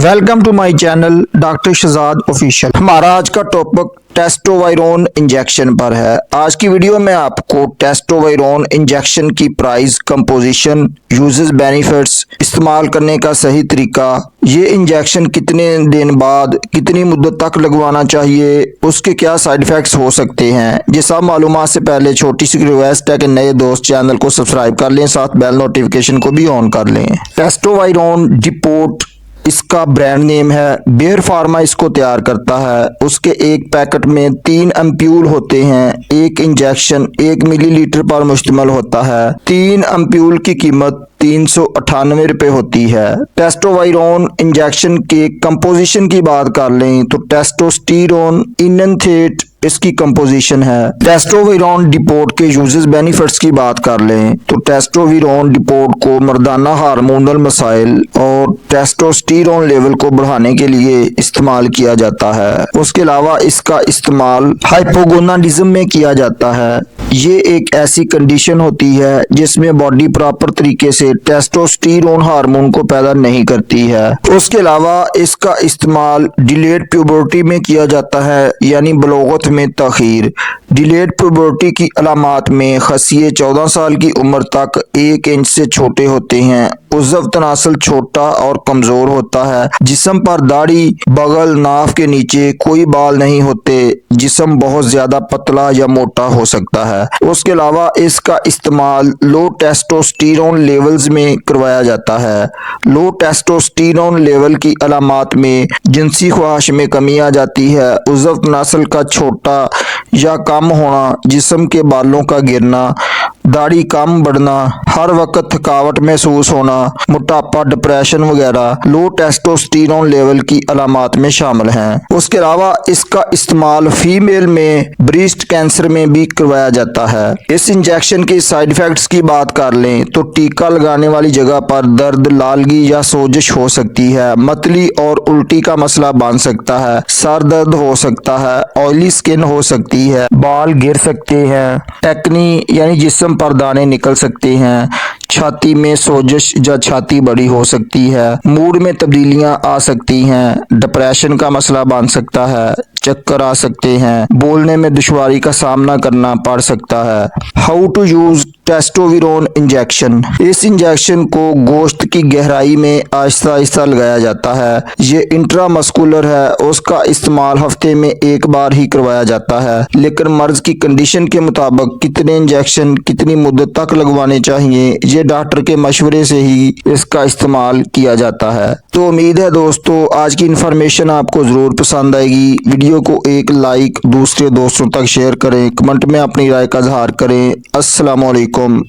Welcome to my channel doctor Shahzad official. हमारा आज का टॉपिक टेस्टोवायरोन इंजेक्शन पर है। आज की वीडियो में आपको टेस्टोवायरोन इंजेक्शन की प्राइस, कंपोजिशन, यूजेस, बेनिफिट्स, इस्तेमाल करने का सही तरीका, ये इंजेक्शन कितने दिन बाद कितनी मुद्दत तक लगवाना चाहिए, उसके क्या साइड इफेक्ट्स हो सकते हैं, ये सब मालूमात से पहले छोटी सी रिक्वेस्ट है कि नए दोस्त चैनल को सब्सक्राइब कर लें, साथ बेल नोटिफिकेशन को भी ऑन कर लें। टेस्टोवायरोन डिपोट इसका ब्रांड नेम है। बेयर फार्मा इसको तैयार करता है। उसके एक पैकेट में 3 एम्प्यूल होते हैं। एक इंजेक्शन 1 मिलीलीटर पर मुश्तमिल होता है। 3 एम्प्यूल की कीमत 398 रुपये होती है। टेस्टोवायरोन इंजेक्शन के कंपोजिशन की बात कर लें तो टेस्टोस्टेरोन इनथेट इसकी कंपोजिशन है। टेस्टोवायरोन डिपोट के यूजेस, बेनिफिट्स की बात कर लें तो टेस्टोवायरोन डिपोट को मर्दाना हार्मोनल मसाइल और टेस्टोस्टेरोन लेवल को बढ़ाने के लिए इस्तेमाल किया जाता है। उसके अलावा इसका इस्तेमाल हाइपोगोनाडिज्म में किया जाता है। ये एक ऐसी कंडीशन होती है जिसमें बॉडी प्रॉपर तरीके से टेस्टोस्टेरोन हार्मोन को पैदा नहीं करती है। उसके अलावा इसका इस्तेमाल डिलेड प्यूबर्टी में किया जाता है, यानी बलोगत में तखीर। डिलेड प्यूबर्टी की अलामात में खसिये 14 साल की उम्र तक 1 इंच से छोटे होते हैं। उज़्व तनासल छोटा और कमजोर होता है। जिस्म पर दाढ़ी, बगल, नाफ के नीचे कोई बाल नहीं होते। जिस्म बहुत ज्यादा पतला या मोटा हो सकता है। उसके अलावा इसका इस्तेमाल लो टेस्टोस्टेरोन लेवल्स में करवाया जाता है। लो टेस्टोस्टेरोन लेवल की अलामात में जिनसी ख्वाहिश में कमी आ जाती है, उज़्व तनासल का छोटा या कम होना, जिस्म के बालों का गिरना, दाढ़ी कम बढ़ना, हर वक्त थकावट महसूस होना, मोटापा, डिप्रेशन वगैरह लो टेस्टोस्टेरोन लेवल की अलामात में शामिल हैं। उसके अलावा इसका इस्तेमाल फीमेल में ब्रेस्ट कैंसर में भी करवाया जाता है। इस इंजेक्शन के साइड इफेक्ट्स की बात कर लें तो टीका लगाने वाली जगह पर दर्द, लालगी या सोजिश हो सकती है। मतली और उल्टी का मसला बन सकता है। सर दर्द हो सकता है। ऑयली स्किन हो सकती है। बाल गिर सकते हैं। एक्नी यानी जिस्म पर दाने निकल सकते हैं। छाती में सोजिश या छाती बड़ी हो सकती है। मूड में तब्दीलियां आ सकती हैं। डिप्रेशन का मसला बन सकता है। चक्कर आ सकते हैं। बोलने में दुश्वारी का सामना करना पड़ सकता है। How to use Testoviron injection. इस इंजेक्शन को गोश्त की गहराई में आहिस्ता आहिस्ता लगाया जाता है। ये इंट्रामस्कुलर है। उसका इस्तेमाल हफ्ते में 1 बार ही करवाया जाता है, लेकिन मर्ज की कंडीशन के मुताबिक कितने इंजेक्शन कितनी मुद्दत तक लगवाने चाहिए, ये डॉक्टर के मशवरे से ही इसका इस्तेमाल किया जाता है। तो उम्मीद है दोस्तों आज की इन्फॉर्मेशन आपको जरूर पसंद आएगी। वीडियो को एक लाइक, दूसरे दोस्तों तक शेयर करें, कमेंट में अपनी राय का इजहार करें। अस्सलाम वालेकुम।